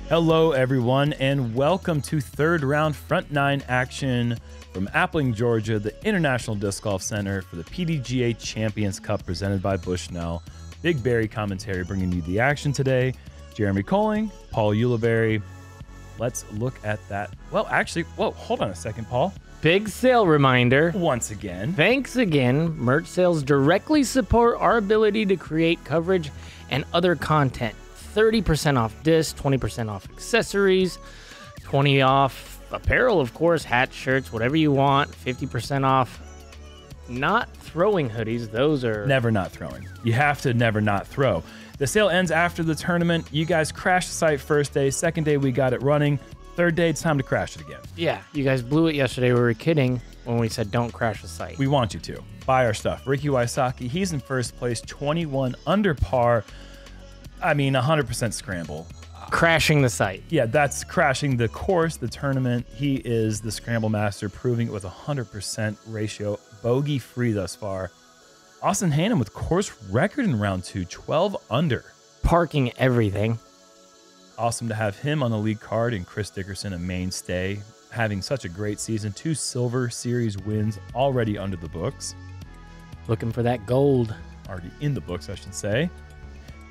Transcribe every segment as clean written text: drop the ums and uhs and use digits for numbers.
Hello, everyone, and welcome to third round front nine action from Appling, Georgia, the International Disc Golf Center for the PDGA Champions Cup presented by Bushnell. BigBarri commentary bringing you the action today. Jeremy Koling, Paul Ulibarri. Let's look at that. Well, actually, whoa, hold on a second, Paul. Big sale reminder. Once again. Thanks again. Merch sales directly support our ability to create coverage and other content. 30% off discs, 20% off accessories, 20% off apparel, of course, hats, shirts, whatever you want, 50% off. Not throwing hoodies, those are... Never not throwing. You have to never not throw. The sale ends after the tournament. You guys crashed the site first day. Second day, we got it running. Third day, it's time to crash it again. Yeah, you guys blew it yesterday. We were kidding when we said don't crash the site. We want you to. Buy our stuff. Ricky Wysocki, he's in first place, 21 under par. I mean, 100% scramble. Crashing the site. Yeah, that's crashing the course, the tournament. He is the scramble master, proving it with 100% ratio, bogey-free thus far. Austin Hannum with course record in round 2, 12 under. Parking everything. Awesome to have him on the lead card, and Chris Dickerson, a mainstay, having such a great season. 2 Silver Series wins already under the books. Looking for that gold. Already in the books, I should say.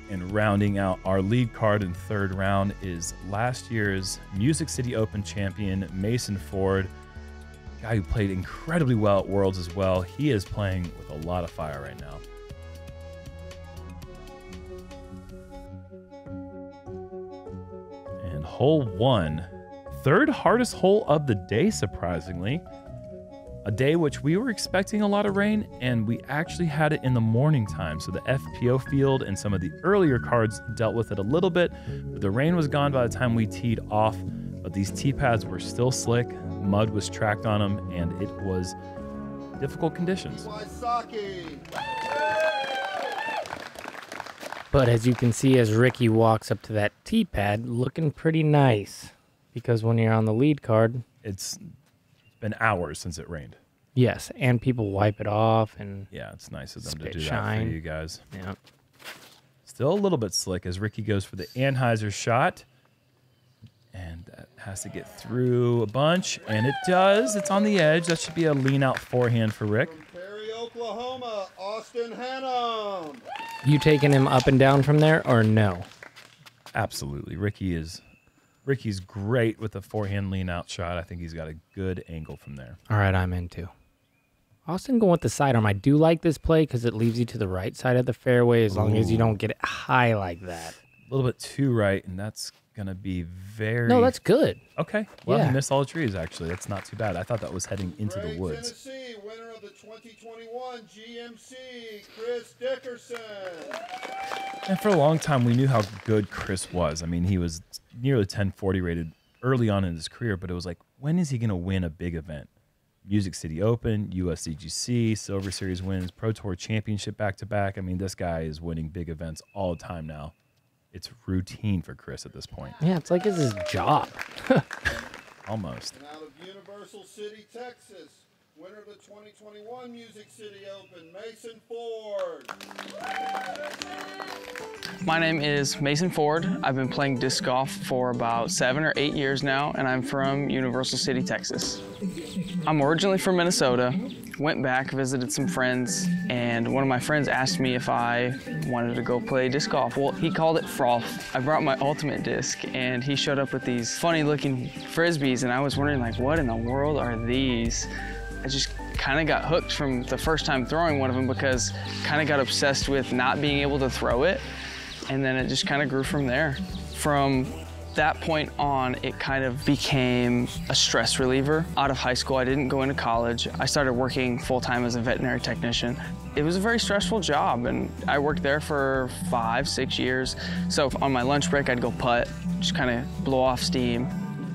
And rounding out our lead card in third round is last year's Music City Open champion, Mason Ford. Guy who played incredibly well at Worlds as well. He is playing with a lot of fire right now. And hole 1, third hardest hole of the day, surprisingly. A day which we were expecting a lot of rain, and we actually had it in the morning time. So the FPO field and some of the earlier cards dealt with it a little bit, but the rain was gone by the time we teed off. But these tee pads were still slick, mud was tracked on them, and it was difficult conditions. Wysocki. But as you can see, as Ricky walks up to that tee pad, looking pretty nice. Because when you're on the lead card, it's been hours since it rained. Yes, and people wipe it off, and yeah, it's nice of them to spit do shine. That for you guys. Yeah. Still a little bit slick as Ricky goes for the Anheuser shot. And that has to get through a bunch, and it does. It's on the edge. That should be a lean out forehand for Rick. From Perry, Oklahoma, Austin Hannum. You taking him up and down from there, or no? Absolutely. Ricky's great with a forehand lean out shot. I think he's got a good angle from there. All right, I'm into. Austin going with the sidearm. I do like this play because it leaves you to the right side of the fairway as long as you don't get it high like that. A little bit too right, and that's going to be very... No, that's good. Okay. Well, yeah. He missed all the trees, actually. That's not too bad. I thought that was heading into the woods. Tennessee, winner of the 2021 GMC, Chris Dickerson. And for a long time, we knew how good Chris was. I mean, he was nearly 1040 rated early on in his career, but it was like, when is he going to win a big event? Music City Open, USCGC, Silver Series wins, Pro Tour Championship back-to-back. I mean, this guy is winning big events all the time now. It's routine for Chris at this point. Yeah, it's like it's his job. Almost. And out of Universal City, Texas, winner of the 2021 Music City Open, Mason Ford. My name is Mason Ford. I've been playing disc golf for about 7 or 8 years now, and I'm from Universal City, Texas. I'm originally from Minnesota, went back, visited some friends, and one of my friends asked me if I wanted to go play disc golf. Well, he called it froth. I brought my ultimate disc, and he showed up with these funny-looking Frisbees, and I was wondering, like, what in the world are these? I just kind of got hooked from the first time throwing one of them because kind of got obsessed with not being able to throw it, and then it just kind of grew from there. From that point on, it kind of became a stress reliever. Out of high school, I didn't go into college. I started working full-time as a veterinary technician. It was a very stressful job, and I worked there for 5, 6 years. So on my lunch break, I'd go putt, just kind of blow off steam.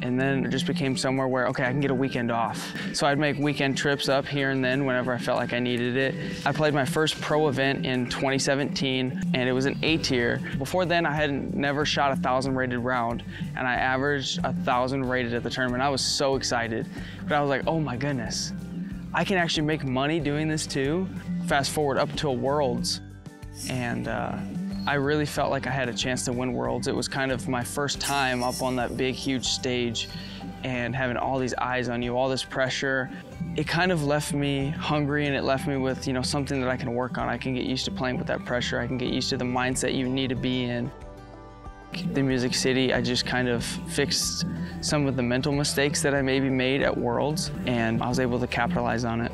And then it just became somewhere where, okay, I can get a weekend off. So I'd make weekend trips up here and then whenever I felt like I needed it. I played my first pro event in 2017, and it was an A tier. Before then, I had never shot a 1,000 rated round, and I averaged 1,000 rated at the tournament. I was so excited, but I was like, oh my goodness, I can actually make money doing this too. Fast forward up to a Worlds, and I really felt like I had a chance to win Worlds. It was kind of my first time up on that big, huge stage and having all these eyes on you, all this pressure. It kind of left me hungry, and it left me with, you know, something that I can work on. I can get used to playing with that pressure. I can get used to the mindset you need to be in. The Music City, I just kind of fixed some of the mental mistakes that I maybe made at Worlds, and I was able to capitalize on it.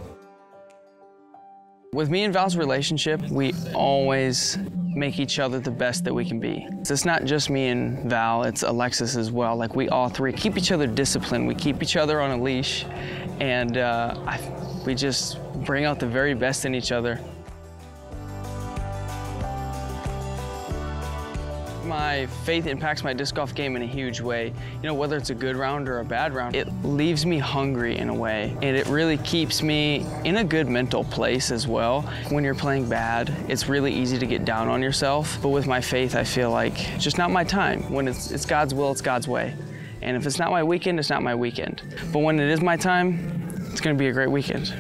With me and Val's relationship, we always make each other the best that we can be. It's not just me and Val, it's Alexis as well. Like, we all three keep each other disciplined. We keep each other on a leash, and we just bring out the very best in each other. My faith impacts my disc golf game in a huge way. You know, whether it's a good round or a bad round, it leaves me hungry in a way, and it really keeps me in a good mental place as well. When you're playing bad, it's really easy to get down on yourself, but with my faith, I feel like it's just not my time. When it's God's will, it's God's way. And if it's not my weekend, it's not my weekend. But when it is my time, it's gonna be a great weekend.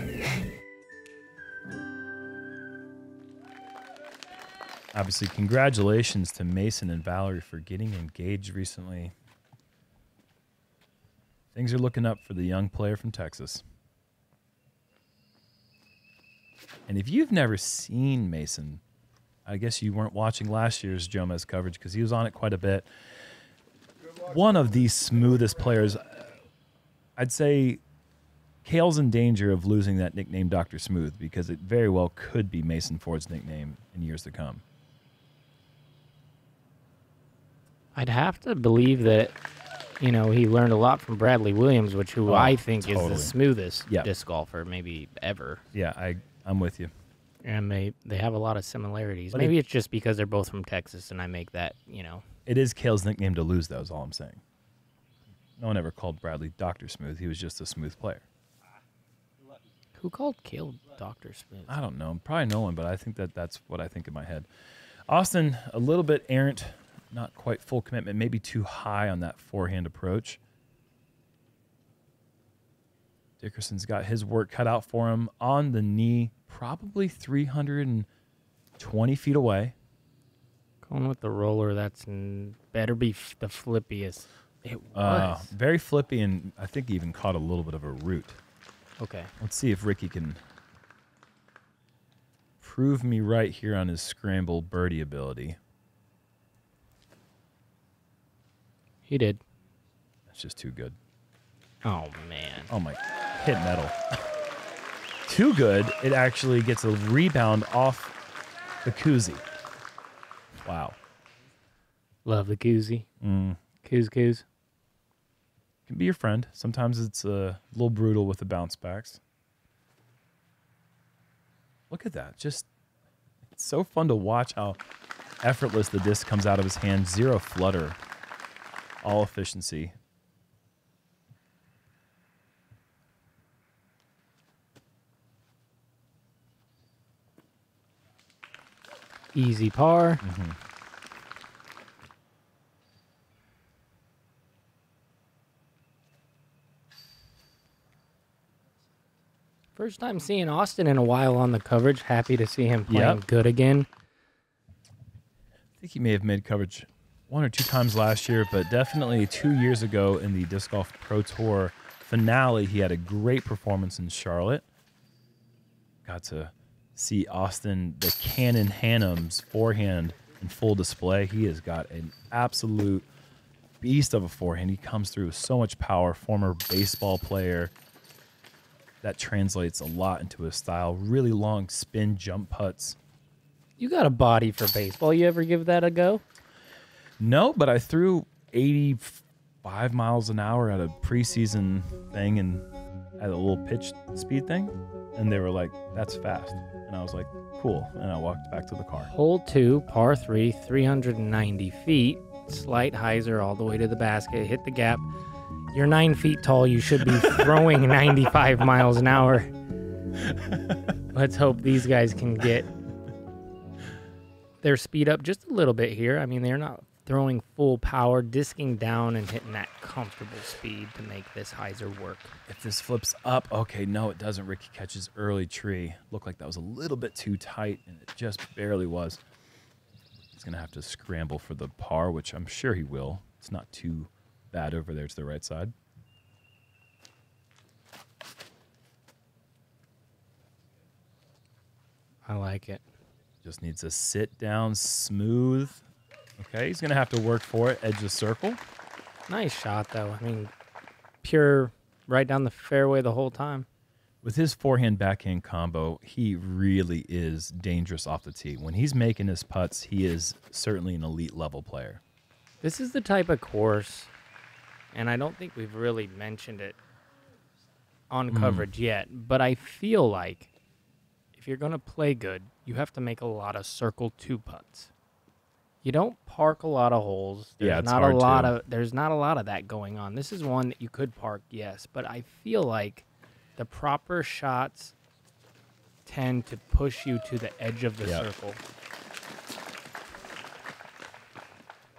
Obviously, congratulations to Mason and Valerie for getting engaged recently. Things are looking up for the young player from Texas. And if you've never seen Mason, I guess you weren't watching last year's Jomez coverage because he was on it quite a bit. One of the smoothest players. I'd say Kale's in danger of losing that nickname Dr. Smooth because it very well could be Mason Ford's nickname in years to come. I'd have to believe that, you know, he learned a lot from Bradley Williams, who I think is the smoothest disc golfer maybe ever. Yeah, I'm with you. And they have a lot of similarities. But maybe it's just because they're both from Texas, and I make that, you know. It is Kale's nickname to lose, though, is all I'm saying. No one ever called Bradley Dr. Smooth. He was just a smooth player. Who called Kale Dr. Smooth? I don't know. Probably no one, but I think that's what I think in my head. Austin, a little bit errant. Not quite full commitment, maybe too high on that forehand approach. Dickerson's got his work cut out for him on the knee, probably 320 feet away. Going with the roller, that's better be the flippiest. It was. Very flippy, and I think he even caught a little bit of a root. Okay. Let's see if Ricky can prove me right here on his scramble birdie ability. He did. That's just too good. Oh, man. Oh, my. Hit metal. Too good. It actually gets a rebound off the koozie. Wow. Love the koozie. Coos. Can be your friend. Sometimes it's a little brutal with the bounce backs. Look at that. Just, it's so fun to watch how effortless the disc comes out of his hand. Zero flutter. All efficiency. Easy par. First time seeing Austin in a while on the coverage. Happy to see him playing good again. I think he may have made coverage 1 or 2 times last year, but definitely 2 years ago in the Disc Golf Pro Tour finale, he had a great performance in Charlotte. Got to see Austin, the Cannon Hannum's forehand in full display. He has got an absolute beast of a forehand. He comes through with so much power, former baseball player. That translates a lot into his style. Really long spin jump putts. You got a body for baseball. You ever give that a go? No, but I threw 85 miles an hour at a preseason thing and at a little pitch speed thing. And they were like, that's fast. And I was like, cool. And I walked back to the car. Hole 2, par 3, 390 feet. Slight hyzer all the way to the basket. Hit the gap. You're 9 feet tall. You should be throwing 95 miles an hour. Let's hope these guys can get their speed up just a little bit here. I mean, they're not throwing full power, disking down and hitting that comfortable speed to make this hyzer work. If this flips up, okay, no, it doesn't. Ricky catches early tree. Looked like that was a little bit too tight, and it just barely was. He's going to have to scramble for the par, which I'm sure he will. It's not too bad over there to the right side. I like it. Just needs to sit down smooth. Okay, he's going to have to work for it. Edge the circle. Nice shot, though. I mean, pure right down the fairway the whole time. With his forehand-backhand combo, he really is dangerous off the tee. When he's making his putts, he is certainly an elite-level player. This is the type of course, and I don't think we've really mentioned it on coverage yet, but I feel like if you're going to play good, you have to make a lot of circle 2 putts. You don't park a lot of holes. There's it's hard there's not a lot of that going on. This is one that you could park, yes, but I feel like the proper shots tend to push you to the edge of the circle.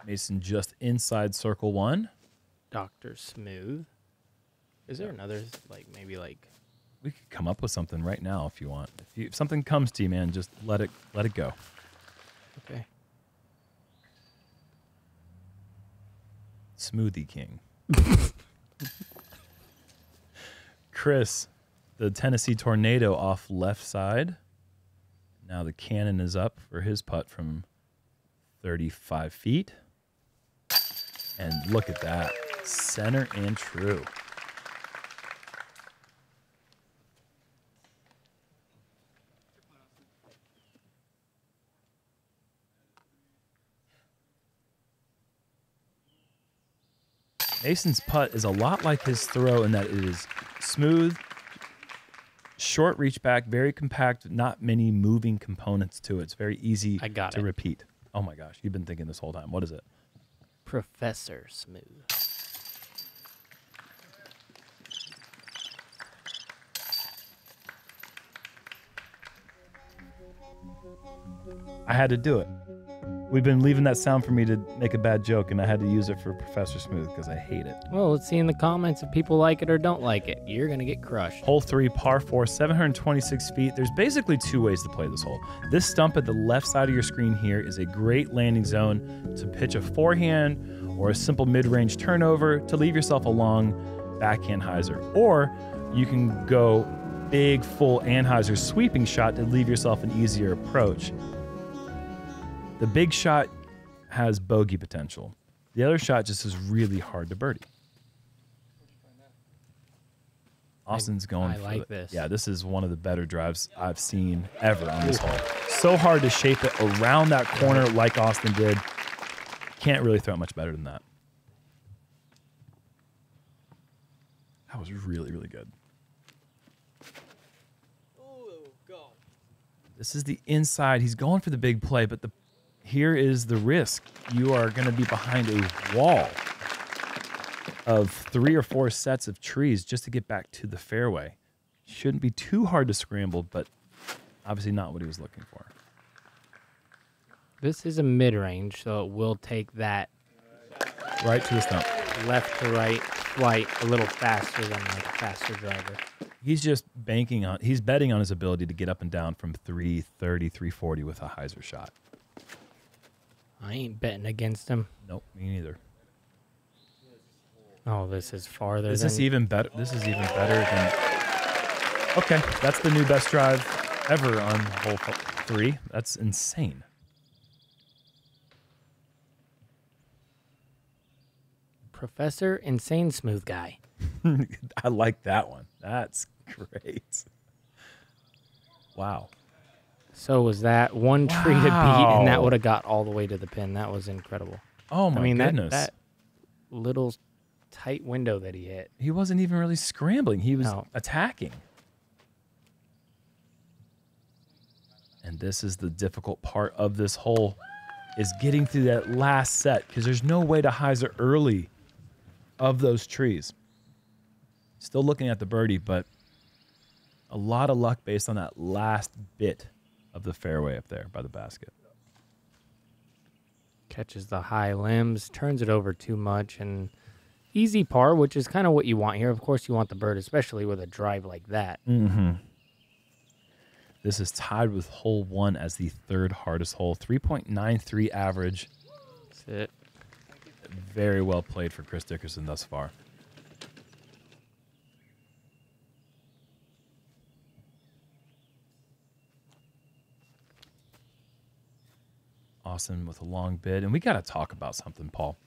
Mason just inside circle 1. Dr. Smooth. Is there another, maybe We could come up with something right now if you want. If something comes to you, man, just let it go. Okay. Smoothie King. Chris, the Tennessee Tornado off left side. Now the cannon is up for his putt from 35 feet. And look at that. Center and true. Mason's putt is a lot like his throw in that it is smooth, short reach back, very compact, not many moving components to it. It's very easy to repeat. Oh my gosh, you've been thinking this whole time. What is it? Professor Smooth. I had to do it. We've been leaving that sound for me to make a bad joke, and I had to use it for Professor Smooth because I hate it. Well, let's see in the comments if people like it or don't like it. You're going to get crushed. Hole 3, par 4, 726 feet. There's basically 2 ways to play this hole. This stump at the left side of your screen here is a great landing zone to pitch a forehand or a simple mid-range turnover to leave yourself a long backhand hyzer. Or you can go big, full anhyzer sweeping shot to leave yourself an easier approach. The big shot has bogey potential. The other shot just is really hard to birdie. Austin's going for like this. Yeah, this is one of the better drives I've seen ever on this hole. So hard to shape it around that corner like Austin did. Can't really throw it much better than that. That was really, really good. Ooh, go. This is the inside. He's going for the big play, but here is the risk. You are going to be behind a wall of 3 or 4 sets of trees just to get back to the fairway. Shouldn't be too hard to scramble, but obviously not what he was looking for. This is a mid-range, so it will take that Right to the stump. left to right flight a little faster than like a faster driver. He's just he's betting on his ability to get up and down from 330, 340 with a hyzer shot. I ain't betting against him. Nope, me neither. Oh, this is farther. Is this even better? This is even better than. Okay, that's the new best drive ever on hole 3. That's insane. Professor Insane Smooth Guy. I like that one. That's great. Wow. So was that one tree to beat, and that would have got all the way to the pin. That was incredible. Oh my goodness. That little tight window that he hit. He wasn't even really scrambling. He was attacking. And this is the difficult part of this hole, is getting through that last set, because there's no way to hyzer early of those trees. Still looking at the birdie, but a lot of luck based on that last bit of the fairway up there by the basket. Catches the high limbs, turns it over too much, and easy par, which is kind of what you want here. Of course, you want the bird, especially with a drive like that. Mm-hmm. This is tied with hole 1 as the 3rd hardest hole. 3.93 average. That's it. Very well played for Chris Dickerson thus far. Austin with a long bid. And we got to talk about something, Paul.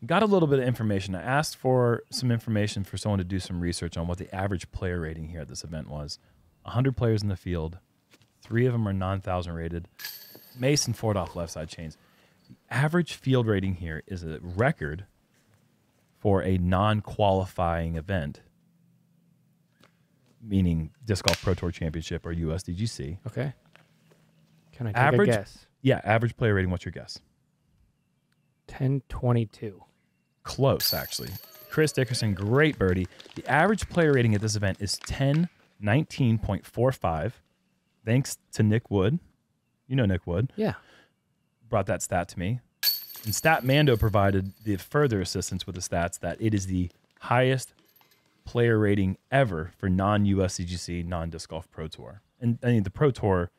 Got a little bit of information. I asked for some information for someone to do some research on what the average player rating here at this event was. 100 players in the field. 3 of them are 9,000 rated. Mason Ford off left side chains. The average field rating here is a record for a non-qualifying event, meaning Disc Golf Pro Tour Championship or USDGC. Okay. Can I take Average, a guess? Yeah, average player rating. What's your guess? 1022. Close, actually. Chris Dickerson, great birdie. The average player rating at this event is 1019.45. Thanks to Nick Wood. You know Nick Wood. Yeah. Brought that stat to me. And Statmando provided the further assistance with the stats that it is the highest player rating ever for non-USDGC, non-Disc Golf Pro Tour. And I mean, the Pro Tour,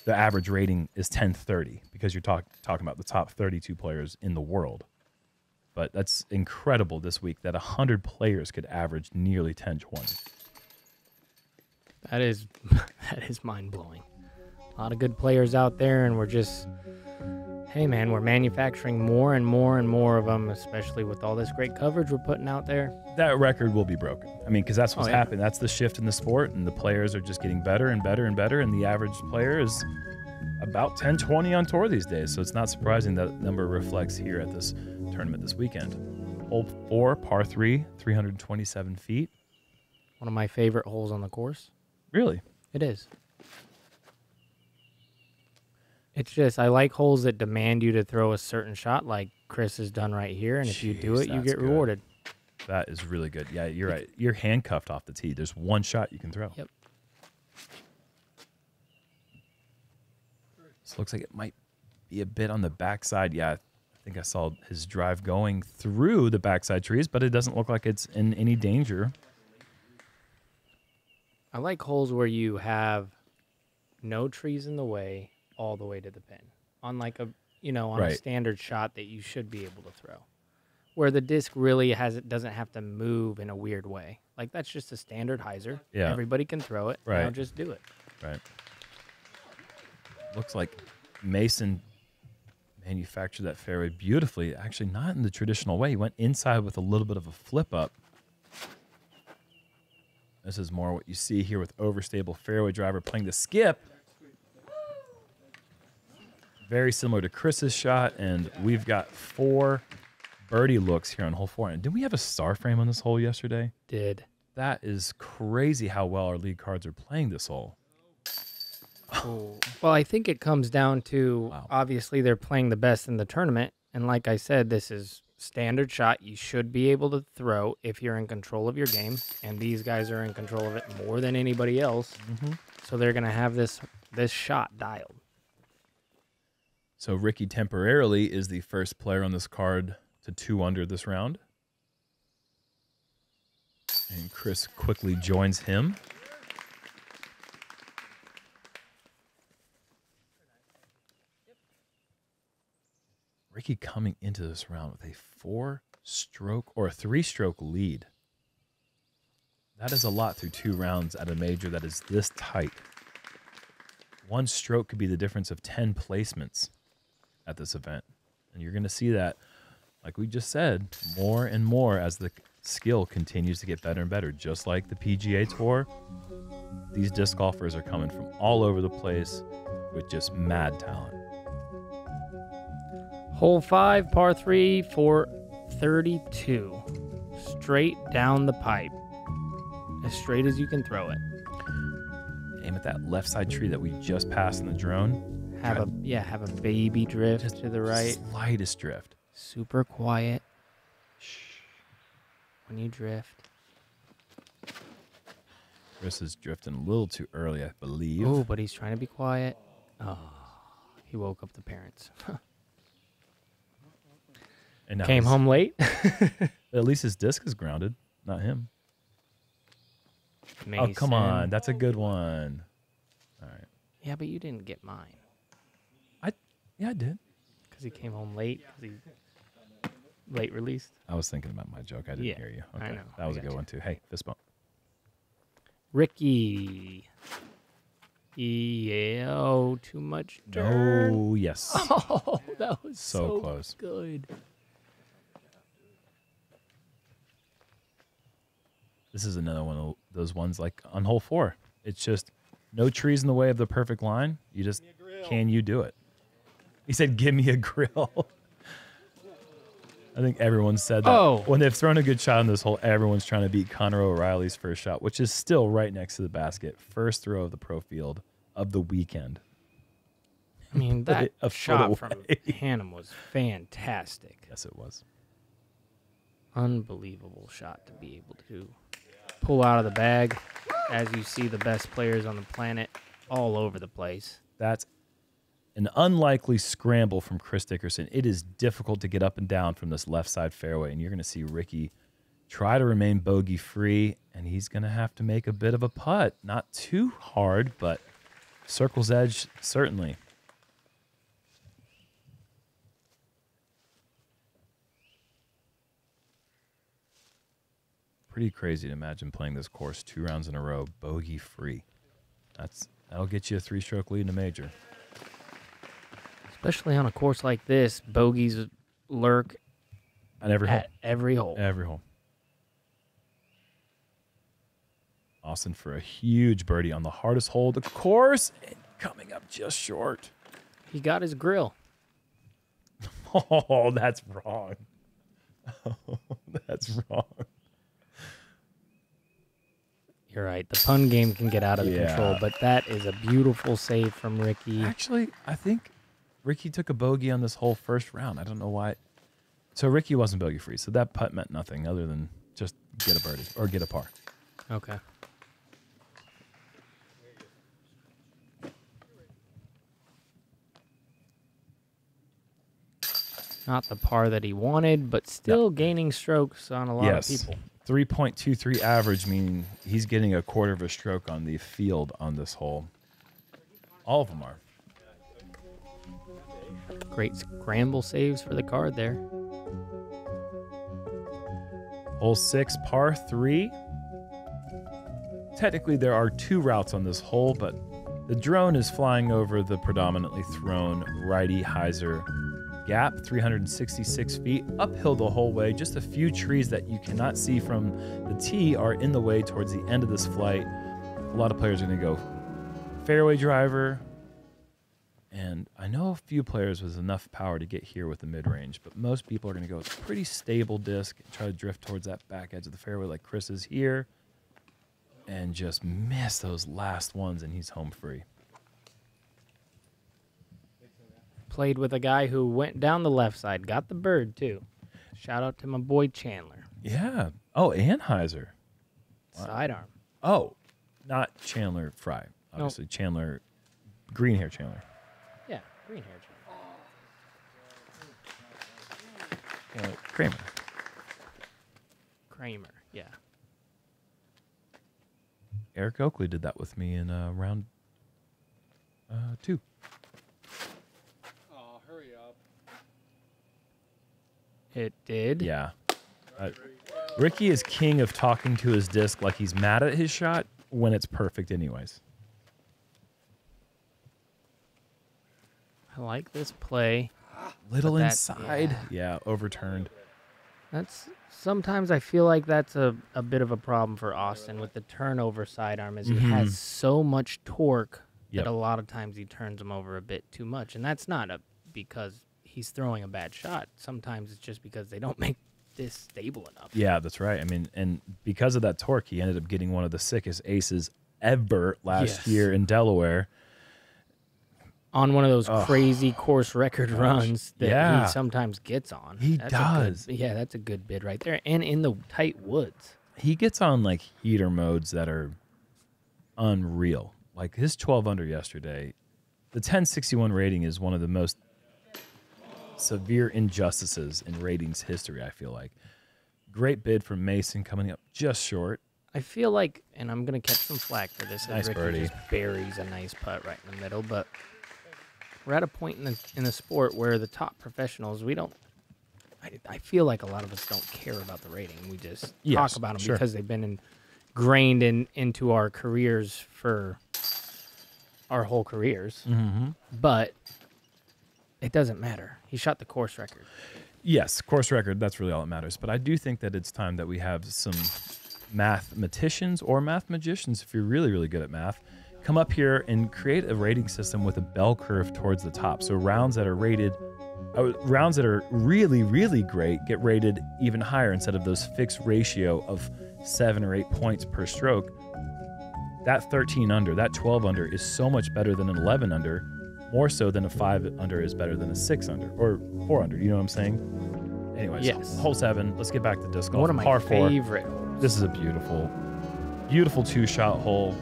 the average rating is 1030 because you're talking about the top 32 players in the world. But that's incredible this week that 100 players could average nearly 1020. That is mind-blowing. A lot of good players out there, and we're just, hey, man, we're manufacturing more and more and more of them, especially with all this great coverage we're putting out there. That record will be broken. I mean, because that's what's happened. That's the shift in the sport, and the players are just getting better and better and better, and the average player is about 1020 on tour these days. So it's not surprising that number reflects here at this tournament this weekend. Hole 4, par 3, 327 feet. One of my favorite holes on the course. Really? It is. It's just, I like holes that demand you to throw a certain shot like Chris has done right here, and if you do it, you get rewarded. That is really good. Yeah, you're right. You're handcuffed off the tee. There's one shot you can throw. Yep. This looks like it might be a bit on the backside. Yeah, I think I saw his drive going through the backside trees, but it doesn't look like it's in any danger. I like holes where you have no trees in the way all the way to the pin. On like a, on a standard shot that you should be able to throw. Where the disc really doesn't have to move in a weird way. Like that's just a standard hyzer. Yeah. Everybody can throw it. Right. Now just do it. Right. Looks like Mason manufactured that fairway beautifully. Actually, not in the traditional way. He went inside with a little bit of a flip up. This is more what you see here with overstable fairway driver playing the skip. Very similar to Chris's shot, and we've got 4 birdie looks here on hole 4. And did we have a star frame on this hole yesterday? Did. That is crazy how well our lead cards are playing this hole. Well, I think it comes down to, obviously, they're playing the best in the tournament. And like I said, this is standard shot you should be able to throw if you're in control of your game. And these guys are in control of it more than anybody else. Mm-hmm. So they're going to have this shot dialed. So Ricky temporarily is the first player on this card to 2 under this round. And Chris quickly joins him. Ricky coming into this round with a 4-stroke or a 3-stroke lead. That is a lot through 2 rounds at a major that is this tight. 1 stroke could be the difference of 10 placements at this event. And you're going to see that, like we just said, more and more as the skill continues to get better and better. Just like the PGA Tour, these disc golfers are coming from all over the place with just mad talent. Hole 5, par 3 for 32. Straight down the pipe. As straight as you can throw it. Aim at that left side tree that we just passed in the drone. Have a baby drift just to the right. Slightest drift. Super quiet. Shh. When you drift. Chris is drifting a little too early, I believe. Oh, but he's trying to be quiet. Oh, he woke up the parents. And came home late. At least his disc is grounded, not him. Mason. Oh, come on. That's a good one. All right. Yeah, but you didn't get mine. Yeah, I did. Because he came home late. 'Cause he late released. I was thinking about my joke. I didn't hear you. Okay. I know. That was I a good got one, too. Hey, fist bump. Ricky. Yeah, oh, too much dirt. Oh, yes. Oh, that was So close. good. This is another one of those ones like on hole 4. It's just no trees in the way of the perfect line. You just, can you do it? He said, give me a grill. I think everyone said that. Oh. When they've thrown a good shot in this hole, everyone's trying to beat Connor O'Reilly's first shot, which is still right next to the basket. First throw of the pro field of the weekend. I mean, Put that it a foot shot from away. Hannum was fantastic. Yes, it was. Unbelievable shot to be able to pull out of the bag. As you see the best players on the planet all over the place. That's an unlikely scramble from Chris Dickerson. It is difficult to get up and down from this left side fairway, and you're going to see Ricky try to remain bogey free, and he's going to have to make a bit of a putt. Not too hard, but circle's edge, certainly. Pretty crazy to imagine playing this course 2 rounds in a row, bogey free. That'll get you a 3-stroke lead in a major. Especially on a course like this, bogeys lurk On every hole. at every hole. Every hole. Austin for a huge birdie on the hardest hole of the course, and coming up just short. He got his grill. Oh, that's wrong. Oh, that's wrong. You're right. The pun game can get out of Yeah. control, but that is a beautiful save from Ricky. Actually, I think Ricky took a bogey on this whole first round. I don't know why. So Ricky wasn't bogey free, so that putt meant nothing other than just get a birdie or get a par. Okay. Not the par that he wanted, but still gaining strokes on a lot of people. 3.23 average, meaning he's getting a quarter of a stroke on the field on this hole. All of them are. Great scramble saves for the card there. Hole 6, par 3. Technically, there are 2 routes on this hole, but the drone is flying over the predominantly thrown righty hyzer gap, 366 feet, uphill the whole way. Just a few trees that you cannot see from the tee are in the way towards the end of this flight. A lot of players are going to go fairway driver, and I know a few players with enough power to get here with the mid-range, but most people are going to go with a pretty stable disc and try to drift towards that back edge of the fairway like Chris is here, and just miss those last ones, and he's home free. Played with a guy who went down the left side, got the bird too. Shout out to my boy Chandler. Yeah. Oh, and hyzer. Sidearm. Oh, not Chandler Fry. Obviously, Chandler, green hair Chandler. Yeah, green hair Chandler. Kramer. Kramer, yeah. Eric Oakley did that with me in round 2. Oh, hurry up. It did. Yeah. Ricky is king of talking to his disc like he's mad at his shot when it's perfect anyways. I like this play. Little But that- inside. Yeah, overturned. That's sometimes I feel like that's a bit of a problem for Austin with the turnover sidearm, is he has so much torque Yep. that a lot of times he turns them over a bit too much, and that's not because he's throwing a bad shot. Sometimes it's just because they don't make this stable enough. Yeah, that's right. I mean, and because of that torque, he ended up getting one of the sickest aces ever last year in Delaware. On one of those crazy course record runs that he sometimes gets on. He That's does. That's a good bid right there. And in the tight woods. He gets on like heater modes that are unreal. Like his 12 under yesterday, the 1061 rating is one of the most severe injustices in ratings history, I feel like. Great bid from Mason coming up just short. I feel like, and I'm going to catch some flack for this, Nice as Ricky birdie. just buries a nice putt right in the middle, but we're at a point in the sport where the top professionals, I feel like a lot of us don't care about the rating. We just talk about them because they've been ingrained into our careers for our whole careers. Mm-hmm. But it doesn't matter. He shot the course record. Yes, course record, that's really all that matters. But I do think that it's time that we have some mathematicians or math magicians, if you're really, really good at math, come up here and create a rating system with a bell curve towards the top. So rounds that are rated, rounds that are really, really great get rated even higher instead of those fixed ratio of 7 or 8 points per stroke. That 13 under, that 12 under is so much better than an 11 under, more so than a 5 under is better than a 6 under or 4 under. You know what I'm saying? Anyways, yes. Hole 7. Let's get back to disc golf. One of my Par 4. favorite holes. This is a beautiful, beautiful 2-shot hole.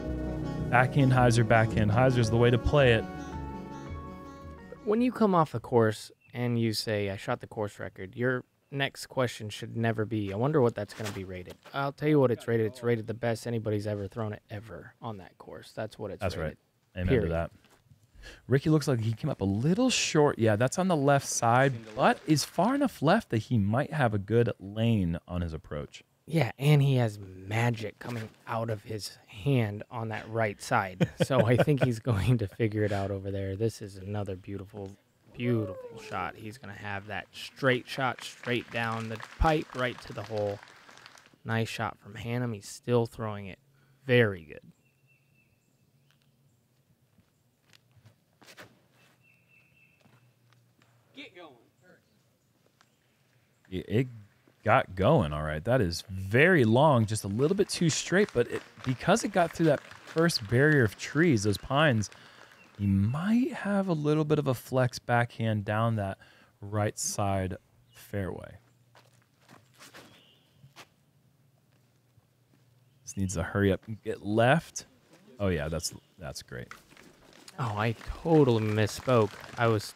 Backhand hyzer, backhand hyzer is the way to play it. When you come off the course and you say, I shot the course record, your next question should never be, I wonder what that's going to be rated. I'll tell you what it's rated. It's rated the best anybody's ever thrown it ever on that course. That's what it's rated. That's right. Amen to that. Ricky looks like he came up a little short. Yeah, that's on the left side, but is far enough left that he might have a good lane on his approach. Yeah, and he has magic coming out of his hand on that right side. So I think he's going to figure it out over there. This is another beautiful, beautiful shot. He's going to have that straight shot straight down the pipe right to the hole. Nice shot from Hannum. He's still throwing it very good. Get going. It got going all right. That is very long, just a little bit too straight, but because it got through that first barrier of trees, those pines, he might have a little bit of a flex backhand down that right side fairway. This needs to hurry up and get left. Oh yeah, that's great. Oh, I totally misspoke. I was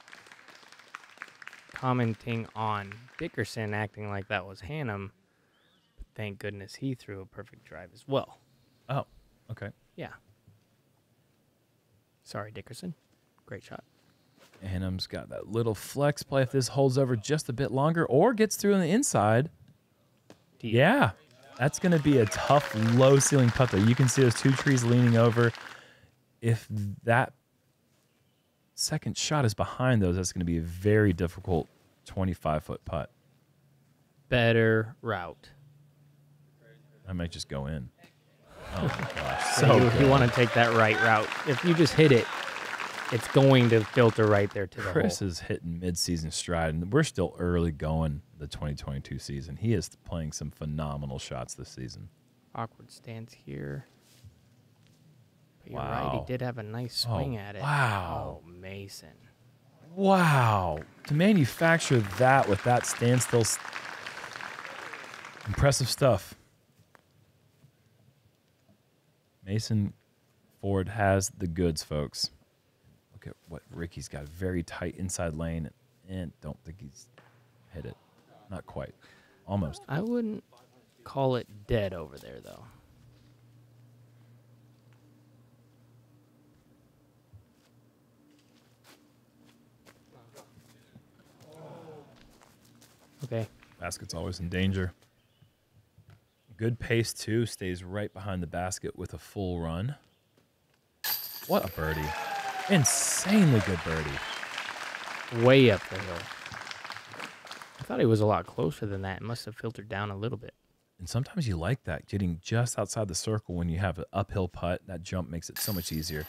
commenting on Dickerson acting like that was Hannum. Thank goodness he threw a perfect drive as well. Oh, okay. Yeah. Sorry, Dickerson. Great shot. Hannum's got that little flex play if this holds over just a bit longer or gets through on the inside. Deep. Yeah, that's going to be a tough low ceiling putt though. You can see those two trees leaning over. If that second shot is behind those, that's going to be a very difficult 25-foot putt. Better route. I might just go in. Oh my gosh, So so you want to take that right route. If you just hit it, it's going to filter right there to the Chris hole. is hitting mid-season stride, and we're still early going the 2022 season. He is playing some phenomenal shots this season. Awkward stance here. But you're Wow. right, he did have a nice swing at it. wow. Oh, Mason. Wow. To manufacture that with that standstill, impressive stuff. Mason Ford has the goods, folks. Look at what Ricky's got. Very tight inside lane, and don't think he's hit it. Not quite. Almost. I wouldn't call it dead over there, though. Okay. Basket's always in danger. Good pace, too. Stays right behind the basket with a full run. What a birdie. Insanely good birdie. Way up the hill. I thought he was a lot closer than that. It must have filtered down a little bit. And sometimes you like that, getting just outside the circle when you have an uphill putt. That jump makes it so much easier.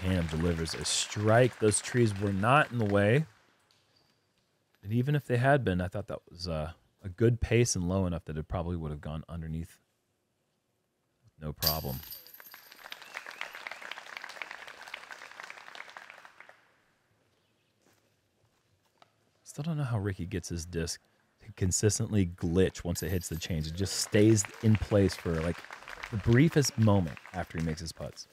Hannum delivers a strike. Those trees were not in the way. And even if they had been, I thought that was a good pace and low enough that it probably would have gone underneath. No problem. Still don't know how Ricky gets his disc to consistently glitch once it hits the chains. It just stays in place for like the briefest moment after he makes his putts.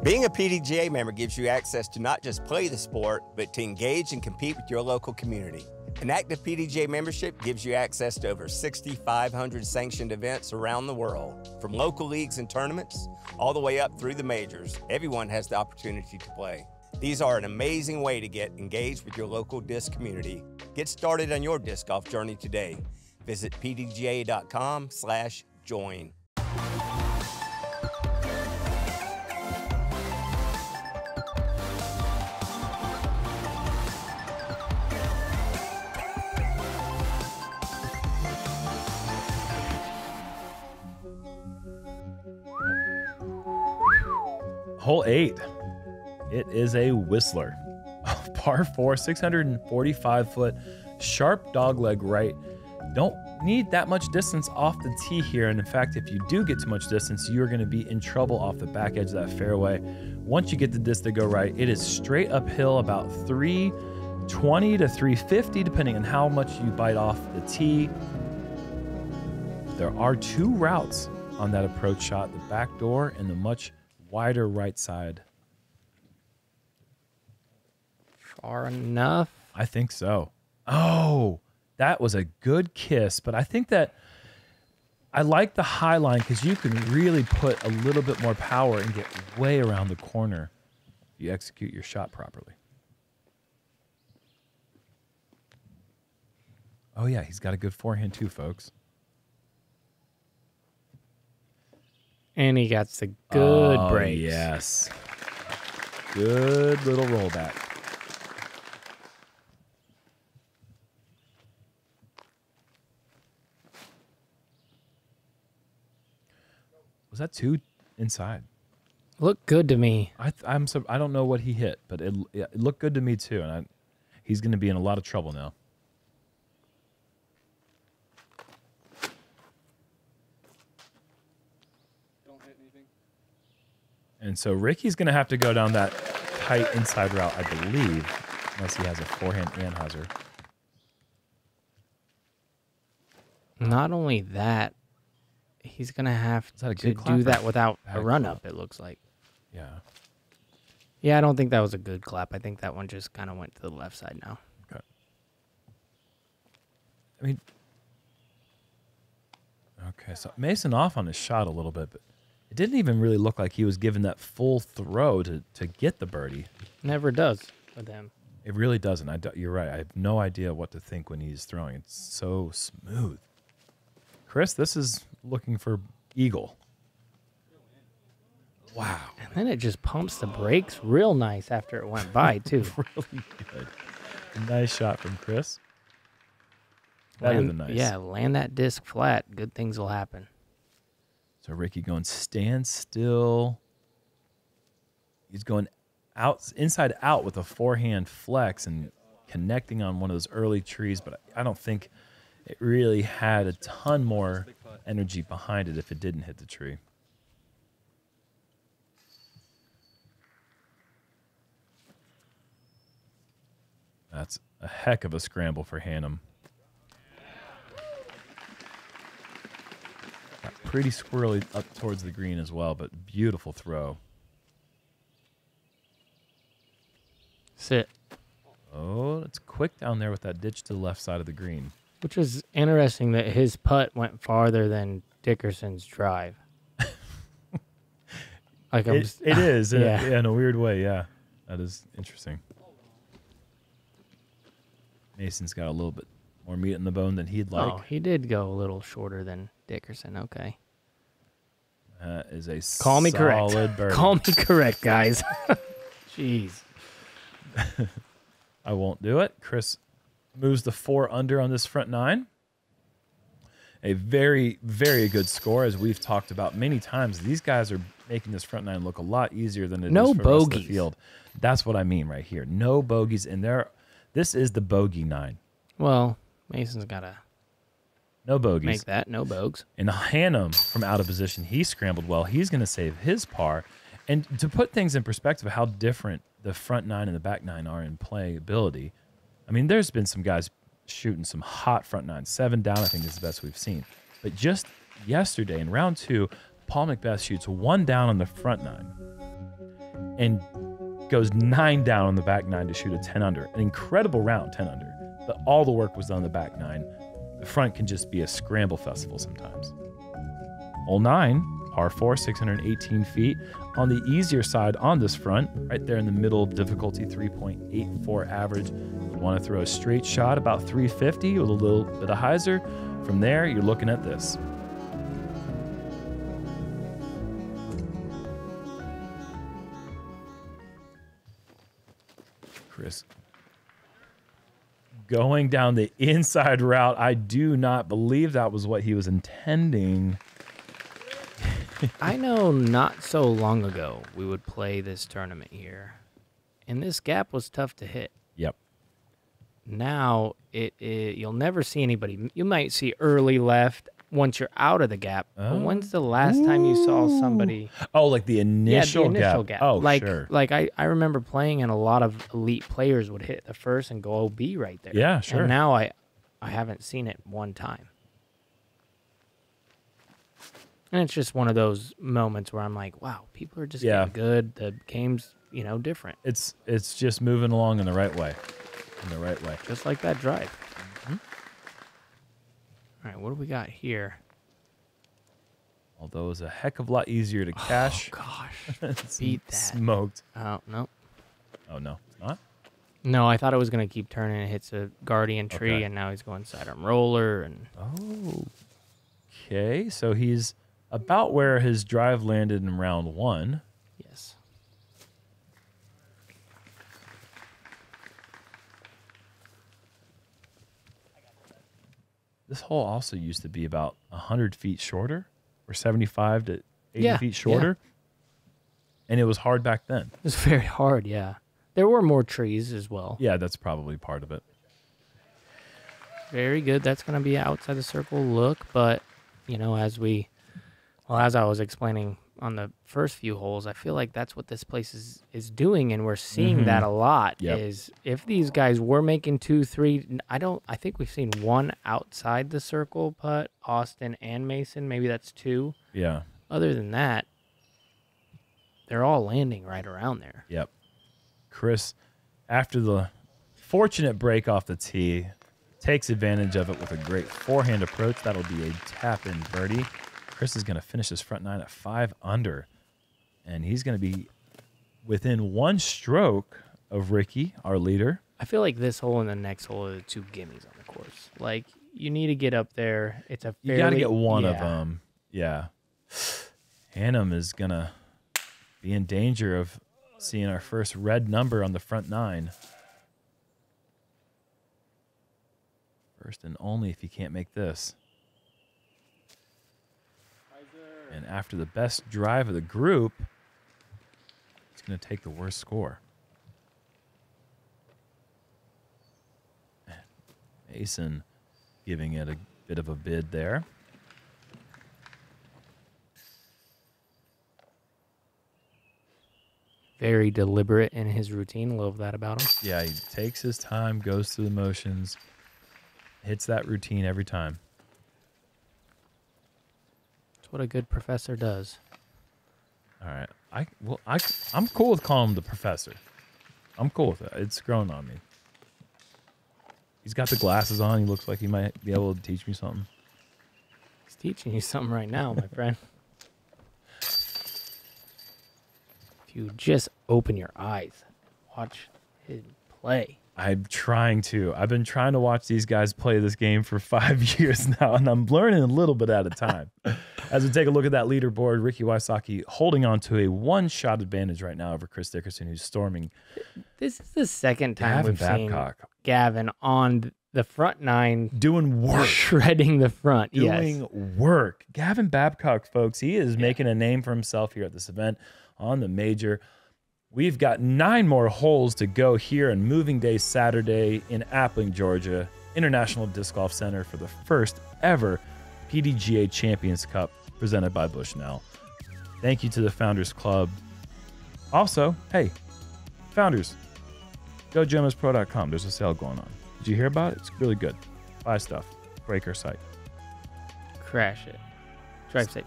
Being a PDGA member gives you access to not just play the sport, but to engage and compete with your local community. An active PDGA membership gives you access to over 6,500 sanctioned events around the world. From local leagues and tournaments, all the way up through the majors, everyone has the opportunity to play. These are an amazing way to get engaged with your local disc community. Get started on your disc golf journey today. Visit pdga.com/join. Hole 8. It is a Whistler. Par 4, 645-foot, sharp dogleg right. Don't need that much distance off the tee here. And in fact, if you do get too much distance, you're going to be in trouble off the back edge of that fairway. Once you get the disc to go right, it is straight uphill about 320 to 350, depending on how much you bite off the tee. There are 2 routes on that approach shot, the back door and the much wider right side. Far enough? I think so. Oh, that was a good kiss, but I think that I like the high line because you can really put a little bit more power and get way around the corner if you execute your shot properly. Oh, yeah, he's got a good forehand too, folks. And he got the good breaks. Yes. Good little rollback. Was that 2 inside? Looked good to me. I don't know what he hit, but it looked good to me too, and he's going to be in a lot of trouble now. And so Ricky's going to have to go down that tight inside route, I believe, unless he has a forehand Anheuser. Not only that, he's going to have to do that without a run-up, it looks like. Yeah. Yeah, I don't think that was a good clap. I think that one just kind of went to the left side now. Okay. I mean, okay, so Mason off on his shot a little bit, but it didn't even really look like he was given that full throw to get the birdie. Never does with him. It really doesn't. You're right. I have no idea what to think when he's throwing. It's so smooth. Chris, this is looking for eagle. Wow. And then it just pumps the brakes real nice after it went by, too. Really good. Nice shot from Chris. Better than nice. Yeah, land that disc flat. Good things will happen. So Ricky going stand still. He's going out inside out with a forehand flex and connecting on one of those early trees, but I don't think it really had a ton more energy behind it if it didn't hit the tree. That's a heck of a scramble for Hannum. Pretty squirrely up towards the green as well, but beautiful throw. Sit. Oh, it's quick down there with that ditch to the left side of the green. Which is interesting that his putt went farther than Dickerson's drive. Like it is yeah. in a weird way, yeah. That is interesting. Mason's got a little bit more meat in the bone than he'd like. Oh, he did go a little shorter than Dickerson. Okay. That is a Call me correct. solid birdie. Call me correct, guys. Jeez. I won't do it. Chris moves the 4 under on this front 9. A very, very good score, as we've talked about many times. These guys are making this front 9 look a lot easier than it is for the rest of the field. That's what I mean right here. No bogeys in there. This is the bogey 9. Well, Mason's got to no bogeys. Make that, no bogeys. And Hannum, from out of position, he scrambled well. He's going to save his par. And to put things in perspective of how different the front 9 and the back 9 are in playability, I mean, there's been some guys shooting some hot front 9s. 7 down, I think, is the best we've seen. But just yesterday in round 2, Paul McBeth shoots 1 down on the front 9 and goes 9 down on the back 9 to shoot a 10 under. An incredible round, 10 under. but all the work was done on the back 9. The front can just be a scramble festival sometimes. Hole 9, par 4, 618 feet. On the easier side on this front, right there in the middle of difficulty, 3.84 average. You want to throw a straight shot about 350 with a little bit of hyzer. From there, you're looking at this. Chris going down the inside route. I do not believe that was what he was intending. I know not so long ago we would play this tournament here, and this gap was tough to hit. Yep. Now you'll never see anybody. You might see early left once you're out of the gap. But when's the last time you saw somebody? Oh, like the initial, yeah, the initial gap. Oh, like, sure. Like I remember playing, and a lot of elite players would hit the first and go OB right there. Yeah, sure. And now I haven't seen it one time. And it's just one of those moments where I'm like, wow, people are just getting good. The game's, different. It's just moving along in the right way. Just like that drive. Mm-hmm. All right, what do we got here? Although it was a heck of a lot easier to cash. Oh, gosh. Beat that. Smoked. Oh, no. Oh, no. It's not? No, I thought it was going to keep turning. It hits a guardian tree, and now he's going sidearm roller. And okay, so he's about where his drive landed in round 1. Yes. This hole also used to be about 100 feet shorter, or 75 to 80 feet shorter. And it was hard back then. It was very hard, yeah. There were more trees as well. Yeah, that's probably part of it. Very good. That's going to be outside the circle look, but, as I was explaining on the first few holes, I feel like that's what this place is doing, and we're seeing that a lot. Yep. Is if these guys were making 2, 3, I think we've seen one outside the circle putt, Austin and Mason. Maybe that's 2. Yeah. Other than that, they're all landing right around there. Yep. Chris, after the fortunate break off the tee, takes advantage of it with a great forehand approach. That'll be a tap-in birdie. Chris is going to finish his front 9 at 5 under, and he's going to be within 1 stroke of Ricky, our leader. I feel like this hole and the next hole are the 2 gimmies on the course. Like, you need to get up there. It's a fairly, you got to get one of them. Yeah. Hannum is going to be in danger of seeing our first red number on the front 9. First and only if he can't make this. And after the best drive of the group, he's going to take the worst score. Mason giving it a bit of a bid there. Very deliberate in his routine. Love that about him. Yeah, he takes his time, goes through the motions, hits that routine every time. That's what a good professor does. All right. I'm cool with calling him the professor. I'm cool with it. It's grown on me. He's got the glasses on. He looks like he might be able to teach me something. He's teaching you something right now, my friend. If you just open your eyes, watch him play. I'm trying to. I've been trying to watch these guys play this game for 5 years now, and I'm learning a little bit at a time. As we take a look at that leaderboard, Ricky Wysocki holding on to a 1-shot advantage right now over Chris Dickerson, who's storming. This is the second time we've Babcock. seen Gavin on the front 9. Doing work. Shredding the front, Doing work. Gavin Babcock, folks, he is making a name for himself here at this event on the major. We've got 9 more holes to go here on Moving Day Saturday in Appling, Georgia, International Disc Golf Center for the first ever PDGA Champions Cup presented by Bushnell. Thank you to the Founders Club. Also, hey, Founders, go JomezPro.com. There's a sale going on. Did you hear about it? It's really good. Buy stuff. Break our site. Crash it. Drive safe.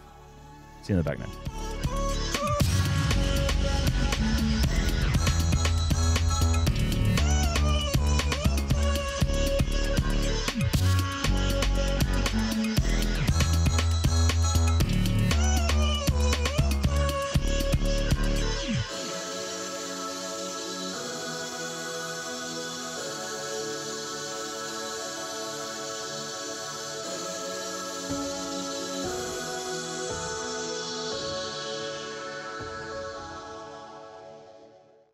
See you in the back 9.